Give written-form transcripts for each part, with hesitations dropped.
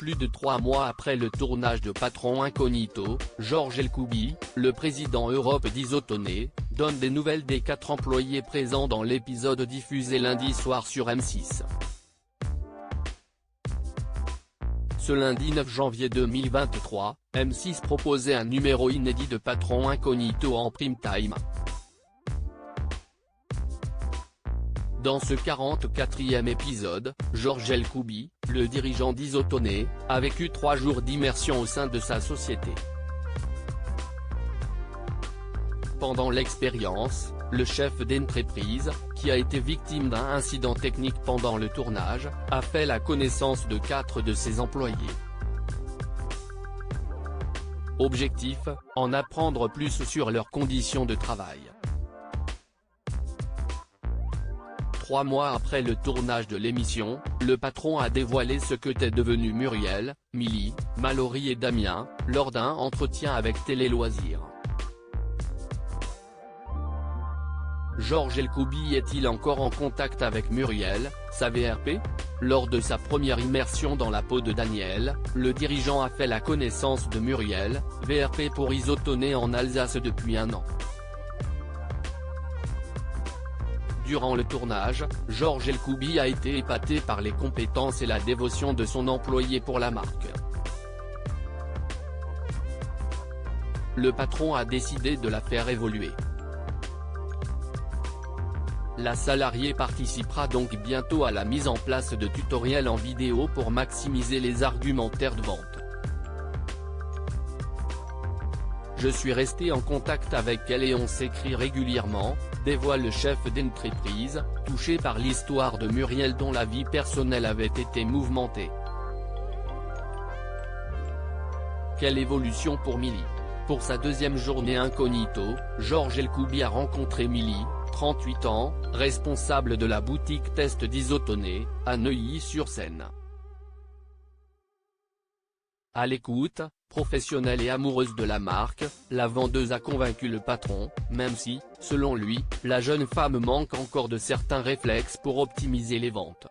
Plus de 3 mois après le tournage de Patron Incognito, Georges Elkoubi, le président Europe d'Isotoné, donne des nouvelles des 4 employés présents dans l'épisode diffusé lundi soir sur M6. Ce lundi 9 janvier 2023, M6 proposait un numéro inédit de Patron Incognito en prime time. Dans ce 44e épisode, Georges Elkoubi, le dirigeant d'Isotoné, a vécu 3 jours d'immersion au sein de sa société. Pendant l'expérience, le chef d'entreprise, qui a été victime d'un incident technique pendant le tournage, a fait la connaissance de 4 de ses employés. Objectif, en apprendre plus sur leurs conditions de travail. 3 mois après le tournage de l'émission, le patron a dévoilé ce qu'étaient devenus Muriel, Milly, Mallory et Damien, lors d'un entretien avec Télé Loisirs. Georges Elkoubi est-il encore en contact avec Muriel, sa VRP ? Lors de sa première immersion dans la peau de Daniel, le dirigeant a fait la connaissance de Muriel, VRP pour Isotoné en Alsace depuis 1 an. Durant le tournage, Georges Elkoubi a été épaté par les compétences et la dévotion de son employé pour la marque. Le patron a décidé de la faire évoluer. La salariée participera donc bientôt à la mise en place de tutoriels en vidéo pour maximiser les argumentaires de vente. Je suis resté en contact avec elle et on s'écrit régulièrement, dévoile le chef d'entreprise, touché par l'histoire de Muriel dont la vie personnelle avait été mouvementée. Quelle évolution pour Milly. Pour sa 2e journée incognito, Georges Elkoubi a rencontré Milly, 38 ans, responsable de la boutique test d'Isotoné, à Neuilly-sur-Seine. À l'écoute, professionnelle et amoureuse de la marque, la vendeuse a convaincu le patron, même si, selon lui, la jeune femme manque encore de certains réflexes pour optimiser les ventes.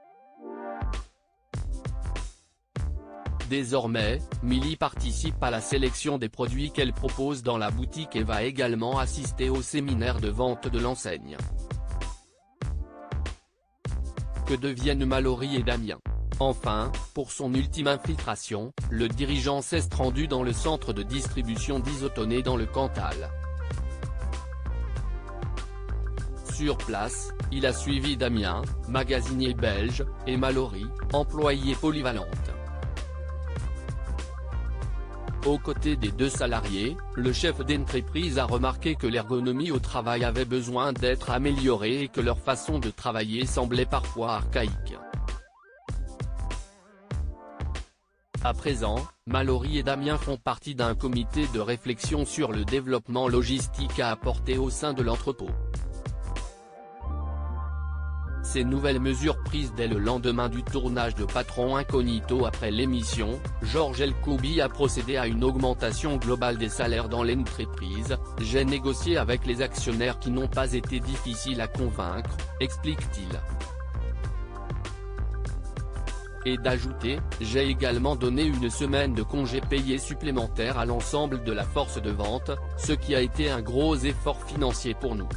Désormais, Milly participe à la sélection des produits qu'elle propose dans la boutique et va également assister au séminaire de vente de l'enseigne. Que deviennent Mallory et Damien ? Enfin, pour son ultime infiltration, le dirigeant s'est rendu dans le centre de distribution d'Isotoné dans le Cantal. Sur place, il a suivi Damien, magasinier belge, et Mallory, employée polyvalente. Aux côtés des 2 salariés, le chef d'entreprise a remarqué que l'ergonomie au travail avait besoin d'être améliorée et que leur façon de travailler semblait parfois archaïque. À présent, Mallory et Damien font partie d'un comité de réflexion sur le développement logistique à apporter au sein de l'entrepôt. Ces nouvelles mesures prises dès le lendemain du tournage de Patron Incognito après l'émission, Georges Elkoubi a procédé à une augmentation globale des salaires dans l'entreprise. J'ai négocié avec les actionnaires qui n'ont pas été difficiles à convaincre, explique-t-il. Et d'ajouter, j'ai également donné 1 semaine de congé payé supplémentaire à l'ensemble de la force de vente, ce qui a été un gros effort financier pour nous.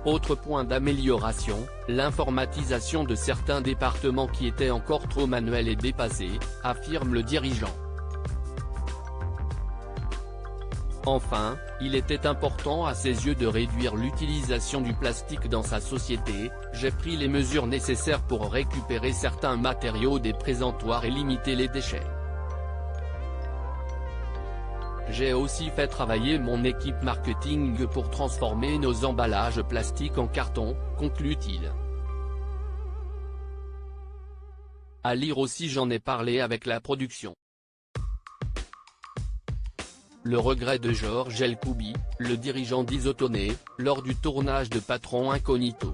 Autre point d'amélioration, l'informatisation de certains départements qui étaient encore trop manuels et dépassés, affirme le dirigeant. Enfin, il était important à ses yeux de réduire l'utilisation du plastique dans sa société. J'ai pris les mesures nécessaires pour récupérer certains matériaux des présentoirs et limiter les déchets. J'ai aussi fait travailler mon équipe marketing pour transformer nos emballages plastiques en carton, conclut-il. À lire aussi j'en ai parlé avec la production. Le regret de Georges Elkoubi, le dirigeant d'Isotoné, lors du tournage de Patron Incognito.